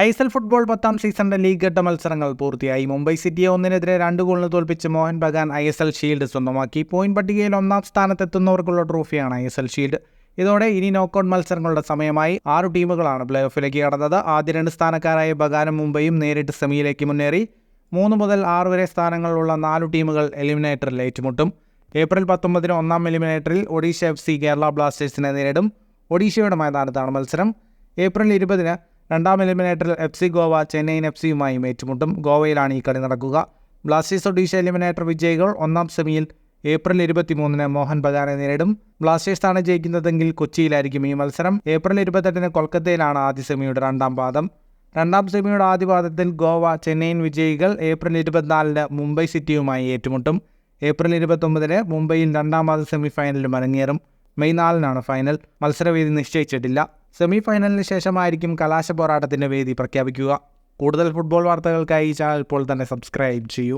ISL football 10ാം സീസണിന്റെ league ഘട്ട മത്സരങ്ങൾ പൂർത്തിയായി. മുംബൈ സിറ്റിയെ 1-നെതിരെ 2 ഗോളിന് തോൽപ്പിച്ച് മോഹൻ ബഗാൻ ISL ഷീൽഡ് സ്വന്തമാക്കി. പോയിന്റ് പട്ടികയിൽ 1ാം സ്ഥാനത്തെത്തുന്നവർക്കുള്ള ട്രോഫിയാണ് ISL ഷീൽഡ്. ഇതോടെ ഇനി നോക്കൌട്ട് മത്സരങ്ങളുടെ സമയമായി. 6 ടീമുകളാണ് പ്ലേ ഓഫിലേക്ക് കടന്നത്. ആദ്യ 2 സ്ഥാനക്കാരായ ബഗാനും മുംബൈയും നേരിട്ട് സെമിയിലേക്ക് മുന്നേറി. 3 മുതൽ 6 വരെ സ്ഥാനങ്ങളിലുള്ള 4 ടീമുകൾ എലിമിനേറ്ററിൽ ഏറ്റുമുട്ടും. ഏപ്രിൽ 19-ന് 1ാം എലിമിനേറ്ററിൽ ഒഡീഷ FC കേരള ബ്ലാസ്റ്റേഴ്സിനെ നേരിടും. ഒഡീഷയുടെ മൈതാനത്താണ് മത്സരം. ഏപ്രിൽ 20-ന് 2ാം എലിമിനേറ്ററിൽ FC ഗോവ ചെന്നൈയിൻ FCയുമായും ഏറ്റുമുട്ടും. ഗോവയിലാണ് ഈ കളി നടക്കുക. ബ്ലാസ്റ്റേഴ്സ് ഒഡീഷ എലിമിനേറ്റർ വിജയികൾ 1ാം സെമിയിൽ ഏപ്രിൽ 23-ന് മോഹൻ ബഗാനെ നേരിടും. ബ്ലാസ്റ്റേഴ്സാണ് ജയിക്കുന്നതെങ്കിൽ കൊച്ചിയിലായിരിക്കും ഈ മത്സരം. ഏപ്രിൽ 28-ന് കൊൽക്കത്തയിലാണ് ആദ്യ സെമിയുടെ 2ാം പാദം. 2ാം സെമിയുടെ ആദ്യ പാദത്തിൽ ഗോവ ചെന്നൈയിൻ വിജയികൾ ഏപ്രിൽ 24-ന് മുംബൈ സിറ്റിയുമായി ഏറ്റുമുട്ടും. ഏപ്രിൽ 29-ന് മുംബൈയിൽ 2ാം പാദ സെമിഫൈനലിലും അരങ്ങേറും. മെയ് 4-നാണ് ഫൈനൽ. മത്സരവേദി നിശ്ചയിച്ചിട്ടില്ല. സെമി ഫൈനലിന് ശേഷമായിരിക്കും കലാശ പോരാട്ടത്തിൻ്റെ വേദി പ്രഖ്യാപിക്കുക. കൂടുതൽ ഫുട്ബോൾ വാർത്തകൾക്കായി ഈ ചാനൽ ഇപ്പോൾ തന്നെ സബ്സ്ക്രൈബ് ചെയ്യൂ.